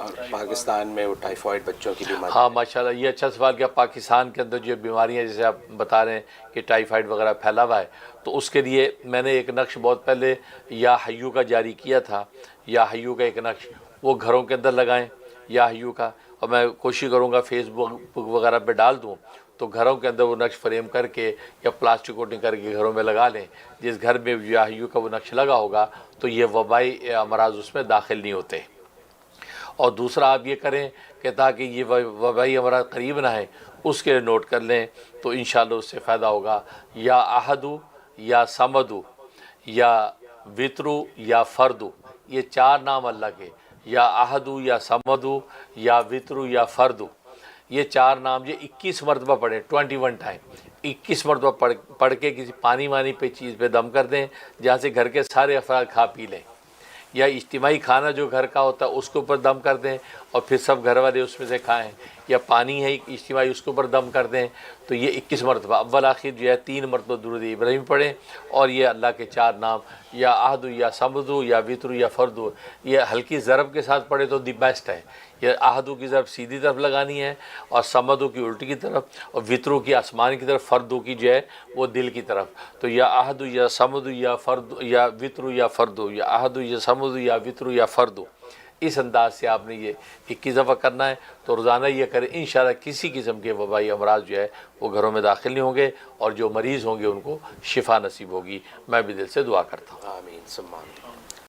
اور پاکستان میں وہ ٹائیفائڈ بچوں کی بیماری؟ ہاں ماشاءاللہ، یہ اچھا سوال کیا۔ پاکستان کے اندر جو بیماریاں جیسے آپ بتا رہے ہیں کہ ٹائیفائڈ وغیرہ پھیلا ہوا ہے، تو اس کے لیے میں نے ایک نقش بہت پہلے یا حیو کا جاری کیا تھا۔ یا حیو کا ایک نقش وہ گھروں کے اندر لگائیں، یا حیو کا، اور میں کوشش کروں گا فیس بک وغیرہ پہ ڈال دوں، تو گھروں کے اندر وہ نقش فریم کر کے یا پلاسٹک کوٹنگ کر کے گھروں میں لگا لیں۔ جس گھر میں یا حیو کا وہ نقش لگا ہوگا تو یہ وبائی امراض اس میں داخل نہیں ہوتے۔ اور دوسرا آپ یہ کریں کہ تاکہ یہ وبائی امراض قریب نہ آئیں، اس کے لیے نوٹ کر لیں، تو انشاءاللہ اس سے فائدہ ہوگا۔ یا احدو، یا سمدو، یا وطرو، یا فردو، یہ چار نام اللہ کے، یا احدو، یا سمدو، یا وطرو، یا فردو، یہ چار نام یہ 21 مرتبہ پڑھیں، 21 ٹائم، 21 مرتبہ پڑھ کے کسی پانی وانی پہ چیز پہ دم کر دیں جہاں سے گھر کے سارے افراد کھا پی لیں، یا اجتماعی کھانا جو گھر کا ہوتا ہے اس کے اوپر دم کر دیں اور پھر سب گھر والے اس میں سے کھائیں، یا پانی ہے اجتماعی اس کے اوپر دم کر دیں، تو یہ 21 مرتبہ اول آخر جو ہے 3 مرتبہ درود ابراہیم پڑھیں، اور یہ اللہ کے چار نام یا احد، یا سمدو، یا وطر، یا فردو، یہ ہلکی ضرب کے ساتھ پڑھے تو دی بیسٹ ہے۔ یہ احدو کی ضرب سیدھی طرف لگانی ہے، اور سمدو کی الٹی کی طرف، اور وطرو کی آسمان کی طرف، فردو کی جو ہے وہ دل کی طرف۔ تو یا احدو، یا سمدو، یا فردو، یا وطرو، یا فردو، یا احدو، یا سمدو، یا وطرو، یا فردو، اس انداز سے آپ نے یہ 21 دفعہ کرنا ہے۔ تو روزانہ یہ کریں، انشاءاللہ کسی قسم کے وبائی امراض جو ہے وہ گھروں میں داخل نہیں ہوں گے، اور جو مریض ہوں گے ان کو شفا نصیب ہوگی۔ میں بھی دل سے دعا کرتا ہوں۔ آمین ثم آمین۔